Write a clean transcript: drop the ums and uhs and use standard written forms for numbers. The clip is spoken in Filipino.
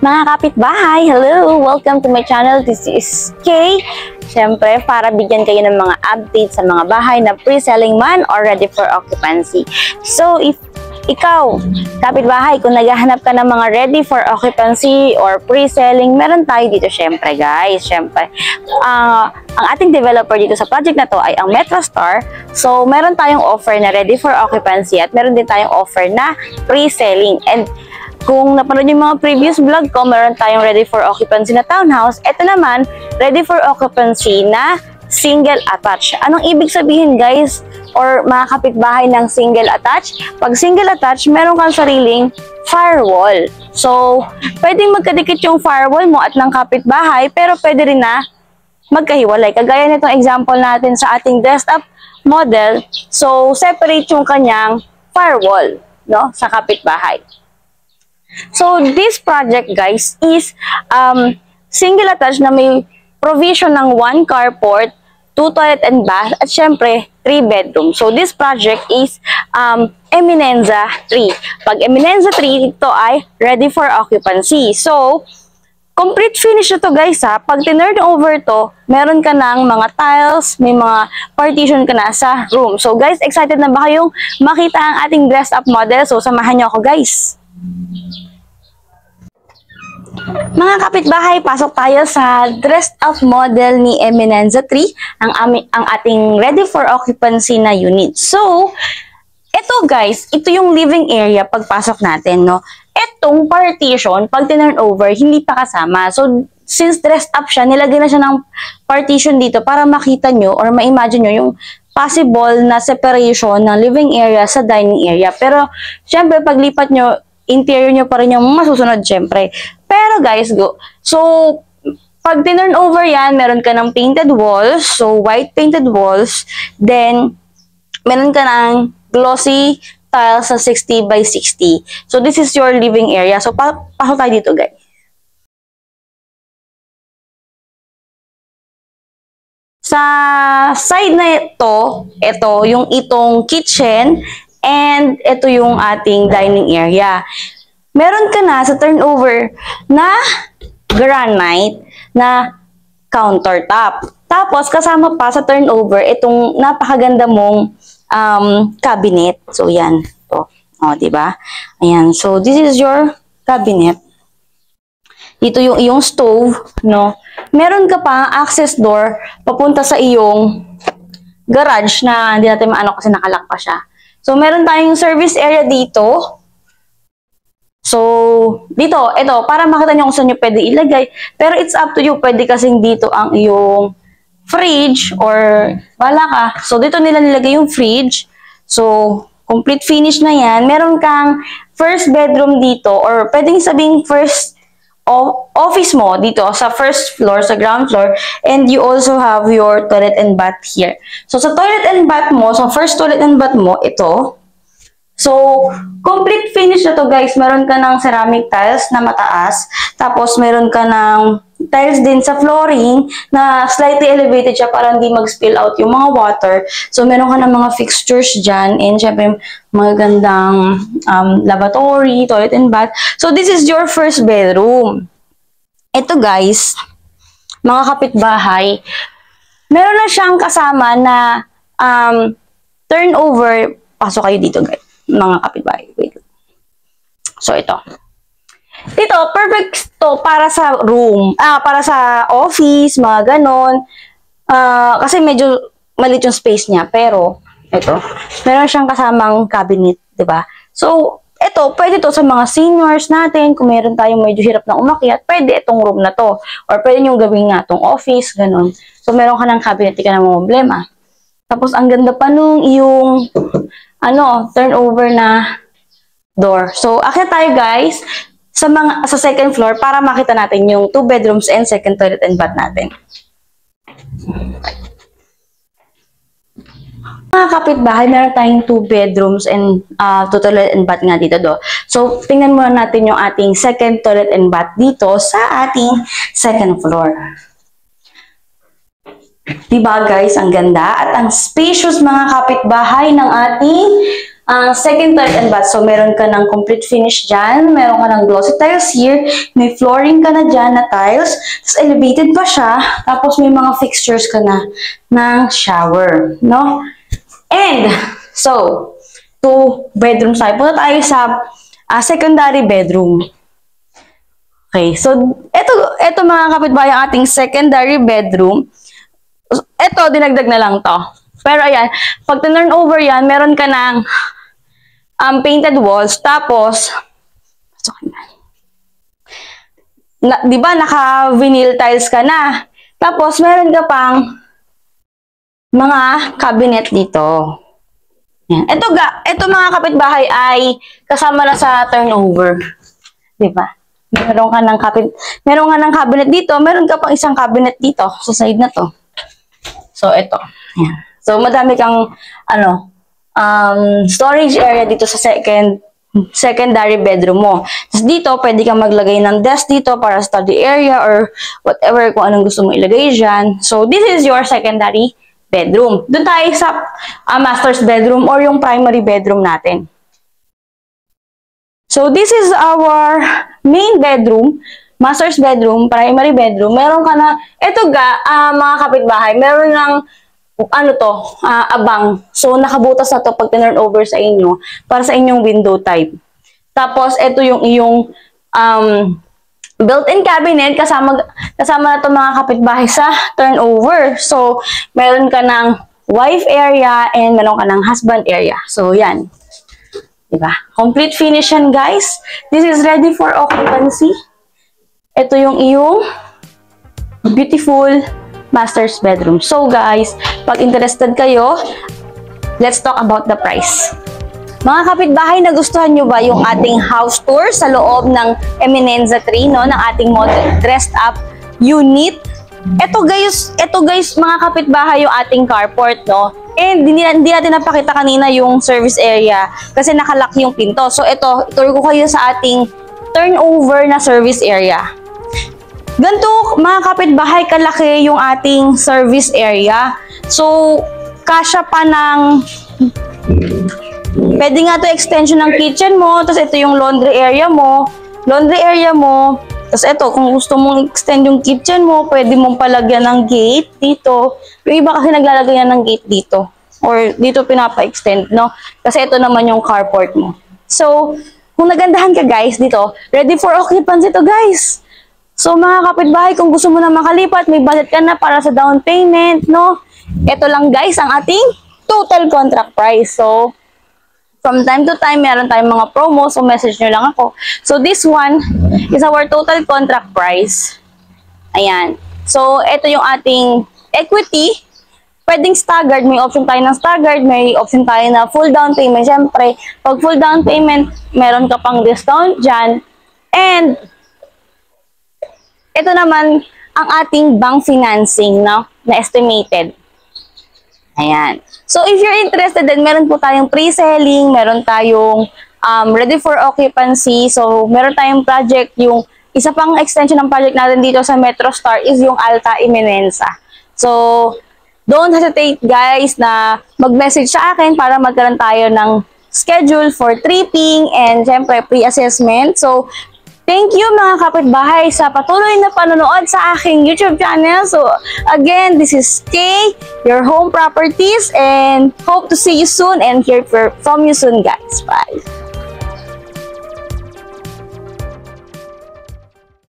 Mga kapitbahay, hello! Welcome to my channel. This is Kay. Siyempre, para bigyan kayo ng mga updates sa mga bahay na pre-selling man or ready for occupancy. So, if ikaw, kapitbahay, kung naghahanap ka ng mga ready for occupancy or pre-selling, meron tayo dito siyempre guys. Siyempre, ang ating developer dito sa project na to ay ang MetroStar. So, meron tayong offer na ready for occupancy at meron din tayong offer na pre-selling. And kung napanood yung mga previous vlog ko, meron tayong ready for occupancy na townhouse. Ito naman, ready for occupancy na single attached. Anong ibig sabihin guys? Or mga kapitbahay ng single attached? Pag single attached, meron kang sariling firewall. So, pwedeng magkadikit yung firewall mo at ng kapitbahay, pero pwede rin na magkahiwalay. Kagaya nitong example natin sa ating desktop model. So, separate yung kanyang firewall, no, sa kapitbahay. So, this project, guys, is single attached na may provision ng 1 carport, 2 toilet and bath, at syempre, 3 bedroom. So, this project is Eminenza 3. Pag Eminenza 3, ito ay ready for occupancy. So, complete finish na to guys ha. Pag tinurn over to, meron ka ng mga tiles, may mga partition ka na sa room. So, guys, excited na ba kayong makita ang ating dressed up model? So, samahan nyo ako guys. Mga kapitbahay, pasok tayo sa dressed up model ni Eminenza 3, ang ating ready for occupancy na unit. So, ito guys, ito yung living area pagpasok natin, no? Etong partition, pag tinurn over, hindi pa kasama. So, since dressed up siya, nilagay na siya ng partition dito para makita nyo or ma-imagine nyo yung possible na separation ng living area sa dining area. Pero, syempre, paglipat nyo, interior nyo pa rin yung masusunod, syempre. Pero guys, go. So, pag tinurn over yan, meron ka ng painted walls. So, white painted walls. Then, meron ka ng glossy tiles sa 60 by 60. So, this is your living area. So, pasok tayo dito, guys. Sa side na ito yung itong kitchen. And ito yung ating dining area. Meron ka na sa turnover na granite na countertop. Tapos kasama pa sa turnover itong napakaganda mong cabinet. So yan, to. Oh, 'di ba? Ayan. So this is your cabinet. Dito yung iyong stove, no. Meron ka pa access door papunta sa iyong garage na hindi natin maano kasi nakalak pa siya. So, meron tayong service area dito. So, dito, ito, para makita nyo kung saan nyo pwede ilagay. Pero it's up to you. Pwede kasing dito ang iyong fridge or wala ka. So, dito nila nilagay yung fridge. So, complete finish na yan. Meron kang first bedroom dito or pwedeng sabing first office mo dito sa first floor, sa ground floor, and you also have your toilet and bath here. So, sa toilet and bath mo, sa first toilet and bath mo, ito. So, complete finish na to guys. Meron ka ng ceramic tiles na mataas, tapos meron ka ng tiles din sa flooring na slightly elevated siya para hindi mag-spill out yung mga water. So, meron ka ng mga fixtures dyan, and syempre, magandang lavatory, toilet and bath. So, this is your first bedroom. Ito guys, mga kapitbahay, meron na siyang kasama na turnover. Pasok kayo dito guys, mga kapitbahay. Wait. So, ito. Dito, perfect to para sa room, para sa office, mga ganon. Kasi medyo maliit yung space niya, pero ito, meron siyang kasamang cabinet, 'di ba? So, ito, pwede to sa mga seniors natin, kung meron tayong medyo hirap na umakyat, pwede itong room na to. Or pwede nyo gawin nga itong office, ganon. So, meron ka ng cabinet, di ka na mga problema. Tapos, ang ganda pa nung yung, turnover na door. So, akyat tayo guys, sa second floor para makita natin yung 2 bedrooms and second toilet and bath natin. Mga kapitbahay, meron tayong 2 bedrooms and 2 toilet and bath nga dito do. So, tingnan muna natin yung ating second toilet and bath dito sa ating second floor. Diba guys, ang ganda at ang spacious mga kapitbahay ng ating Second, third, and bath. So, meron ka ng complete finish dyan. Meron ka ng glossy tiles here. May flooring ka na dyan na tiles. Tapos, elevated pa siya. Tapos, may mga fixtures ka na ng shower. No? And, so, 2 bedrooms tayo. Punta tayo sa secondary bedroom. Okay. So, ito mga kapitbahay ang ating secondary bedroom. Ito, dinagdag na lang to. Pero ayan, pag turn over yan, meron ka ng painted walls. Tapos, di ba naka-vinyl tiles ka na? Tapos, meron ka pang mga cabinet dito. Yan. Ito mga kapitbahay ay kasama na sa turnover. Di ba? Meron ka ng cabinet dito, meron ka pang isang cabinet dito sa side na to. So, ito. Yan. So, madami kang, storage area dito sa secondary bedroom mo. Tapos dito, pwede kang maglagay ng desk dito para study area or whatever kung anong gusto mo ilagay dyan. So, this is your secondary bedroom. Doon tayo sa master's bedroom or yung primary bedroom natin. So, this is our main bedroom, master's bedroom, primary bedroom. Meron ka na, mga kapitbahay, meron ng abang. So, nakabutas na to pag turn over sa inyo para sa inyong window type. Tapos, ito yung iyong built-in cabinet kasama na to mga kapitbahay sa turnover. So, meron ka ng wife area and meron ka ng husband area. So, yan. Diba? Complete finish yan, guys. This is ready for occupancy. Ito yung iyong beautiful master's bedroom. So guys, pag interested kayo, let's talk about the price. Mga kapitbahay, nagustuhan nyo ba yung ating house tour sa loob ng Eminenza 3, no? Ng ating model dressed up unit. Ito guys, mga kapitbahay, yung ating carport, no? And hindi natin napakita kanina yung service area kasi nakalock yung pinto. So ito, tour ko kayo sa ating turnover na service area. Ganito, mga kapitbahay, kalaki yung ating service area. So, kasya pa ng... Pwede nga to extension ng kitchen mo. Tapos, ito yung laundry area mo. Tapos, ito, kung gusto mong extend yung kitchen mo, pwede mong palagyan ng gate dito. Yung iba kasi naglalagay ng gate dito. Or dito pinapa-extend, no? Kasi ito naman yung carport mo. So, kung nagandahan ka, guys, dito, ready for occupancy to, guys. So, mga kapitbahay, kung gusto mo na makalipat, may budget ka na para sa down payment, no? Ito lang, guys, ang ating total contract price. So, from time to time, meron tayong mga promo. So, message nyo lang ako. So, this one is our total contract price. Ayan. So, ito yung ating equity. Pwedeng staggered. May option tayo ng staggered. May option tayo na full down payment. Siyempre, pag full down payment, meron ka pang discount dyan. And, ito naman, ang ating bank financing, no? Na estimated. Ayan. So, if you're interested, then meron po tayong pre-selling, meron tayong ready for occupancy. So, meron tayong project, yung isa pang extension ng project natin dito sa Metro Star is yung Alta Eminenza. So, don't hesitate, guys, na mag-message sa akin para magkaroon tayo ng schedule for tripping and, syempre, pre-assessment. So, thank you mga kapitbahay sa patuloy na panonood sa aking YouTube channel. So again, this is Kay, your home properties, and hope to see you soon and hear from you soon, guys. Bye!